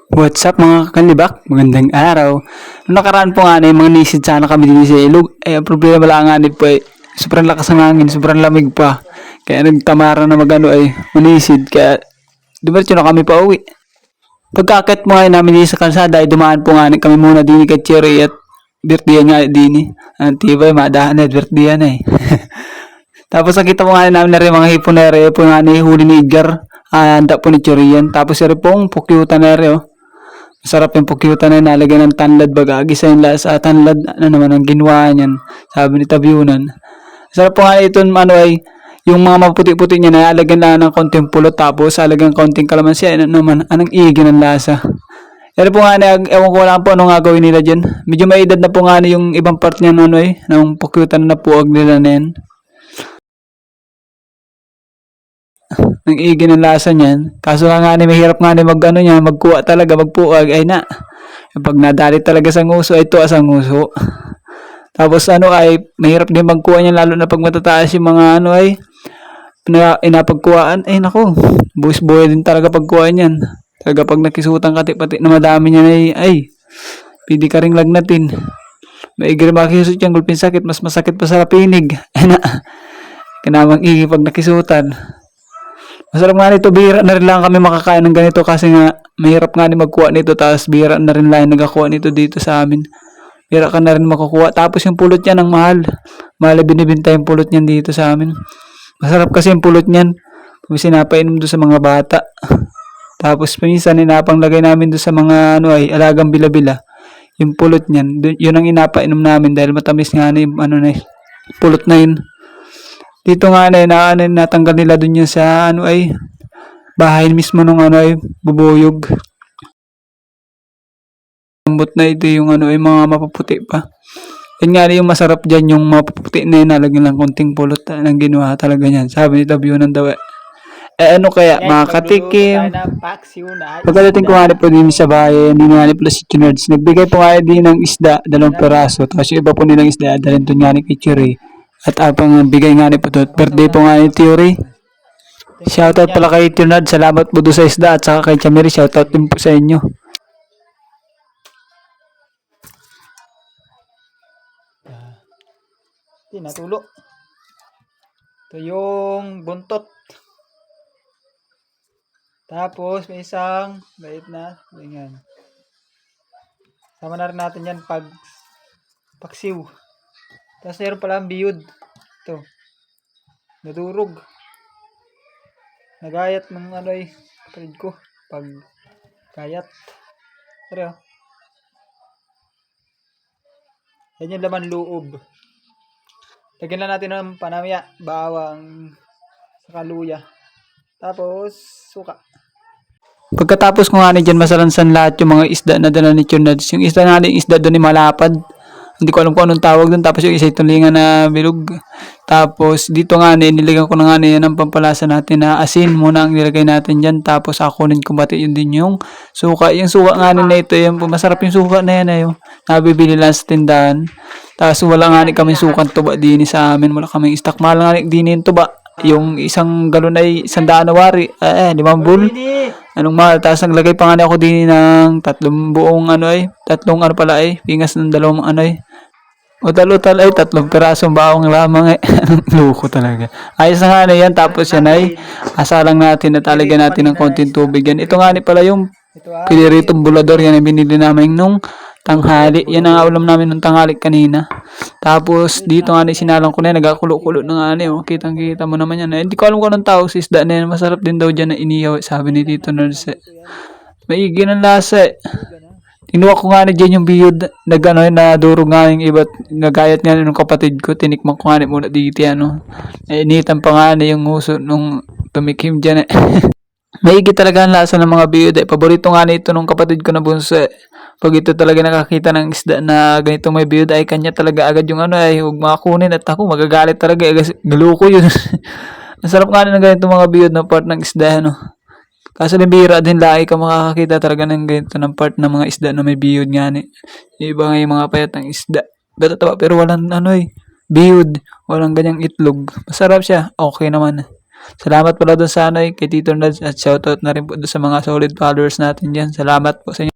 What's up mga kalibak? Magandang araw. Noong nakaraan po nga mga nisid sana kami din sa ilog. Ang problema lang nga po ay sobrang lakas ng hangin, sobrang lamig pa. Kaya nagtamara na magano ay manisid. Kaya dumiretso na kami pa uwi. Pagkakit mo ay namin din sa kalsada ay dumaan po nga kami muna din kay Cherry at birthday nga din. Ang tibay, madahan na birthday na eh. Tapos nakita mo nga namin na rin mga hipon na rin po nga ni huli ni Edgar. Handa po ni Cherry yan. Tapos rin pong pukyutan na rin oh. Masarap yung pukyutan na nalagyan ng tanlad baga. Gisa yung lasa tanlad. Ano naman ang ginawa niyan. Sabi ni Tabyunan. Sarap po nga ito ano ay yung mga maputi-puti niya na alagyan lang ng konting pulot tapos alagyan konting kalamansi. Ano naman, anong igi ng lasa. Pero po nga ewan ko lang po anong gagawin nila dyan. Medyo may edad na po nga yung ibang part niya ano eh. Ng pukyutan na puwag nila na yan. Ang igi ng lasa niyan. Kaso nga mahirap nga magkuha talaga, magpuag, ay na. Pag nadali talaga sa nguso, ay tuwa sa nguso. Tapos ay, mahirap din magkuha niyan, lalo na pag matataas yung mga ay, inapagkuhaan, ay nako, buwis-buhay din talaga pagkuha niyan. Talaga pag nakisutan ka, pati na madami niyan ay, pwede ka ring lagnatin. Maigir makisut yung gulpin sakit, mas masakit pa sa pinig. Ay na, kanamang igi pag nakisutan. Masarap nga nito, bihira na rin lang kami makakain ng ganito kasi nga mahirap nga magkuha nito tapos bihira na rin lang nagakuha nito dito sa amin. Bihira ka na rin makukuha. Tapos yung pulot niya ng mahal. Mahal binibinta yung pulot niyan dito sa amin. Masarap kasi yung pulot niyan. Kung sinapainom doon sa mga bata. Tapos minsan inapanglagay namin doon sa mga ay alagang bila-bila. Yung pulot niyan, yun ang inapainom namin dahil matamis nga na yung pulot na yun. Dito nga natanggal nila dun yun sa bahay mismo nung ay bubuyog. Lambot na ito yung mga mapuputi pa. Yan nga yung masarap dyan yung mapuputi na yun, nalagyan lang konting pulot ng ginawa talaga yan. Sabi ni Tabyunan daw ano kaya mga katikim. Pagkadating ko nga po din sa bahay, hindi nga po si Chinards. Nagbigay po nga din ng isda, 2 peraso. Tapos yung iba po nilang isda, dalhin doon nga ni Kichiri. At apang bigay nga ni po ito. Birthday po nga ni Theory. Shoutout pala kay Tunad. Salamat po doon sa isda. At saka kay Chamiri. Shoutout din po sa inyo. Natulo. Ito yung buntot. Tapos may isang bait na. Ganyan. Sama na rin natin yan paksiw. Tapos meron pala ang biyod. Ito. Nadurog. Nagayat ng kapatid ko. Pag kayat. Pero yan yung laman loob. Lagyan lang natin ng panamya, bawang, saka luya. Tapos suka. Pagkatapos ko nga dyan masalansan lahat yung mga isda na dala ni Chunads. Yung isda nga yung isda doon ni malapad. Hindi ko alam kung anong tawag doon. Tapos yung isa tulingan na bilog. Tapos dito nga nilagyan ko na nga yan ang pampalasa natin na asin muna ang nilagay natin dyan. Tapos akunin ko pati yun din yung suka. Yung suka nga na ito, yung masarap yung suka na yan yung nabibili lang sa tindahan. Tapos wala nga kami sukan tuba din sa amin. Wala kaming stock. Mahal nga din yung tuba. Yung isang galon ay 100 na wari. 5 bul. Anong mahal. Tapos naglagay pa nga ako din ng 3 buong tatlong pingas ng 2 utal-utal ay 3 pirasong bawang lamang luko talaga. Ayos na nga yan. Tapos yan ay asalang natin at talagyan natin ng konting tubig yan. Ito nga pala yung piniritong bulador yan ay binili namin nung tanghali. Yan ang ulam namin nung tanghali kanina. Tapos dito nga sinalang ko na nagakulo-kulo na nga kitang-kita mo naman yan. Hindi ko alam kung anong tawag sa isda na yan. Masarap din daw dyan na iniyaw. Sabi ni Tito Nurse. Maigi ng lasa Tinuwa ko nga dyan yung biyod. Naduro nga yung iba. Nagayat nga ng kapatid ko. Tinikman ko nga muna dito Initan pa nga yung nguso nung tumikim dyan Maigi talaga ang lasa ng mga biyod Paborito nga ito nung kapatid ko na bunso Pag ito talaga nakakita ng isda na ganito may biyod ay kanya talaga agad yung huwag makakunin at ako magagalit talaga galuko yun. Ang sarap nga ng ganito mga biyod na part ng isda Kaso bihira din lagi ka makakakita talaga ng ganito ng part ng mga isda na may biyod nga Iba nga yung mga payat ng isda. Pero walang biyod, walang ganyang itlog. Masarap siya. Okay naman. Salamat pala doon sa kay Tito Nads at shoutout na rin po doon sa mga solid followers natin dyan. Salamat po sa inyo.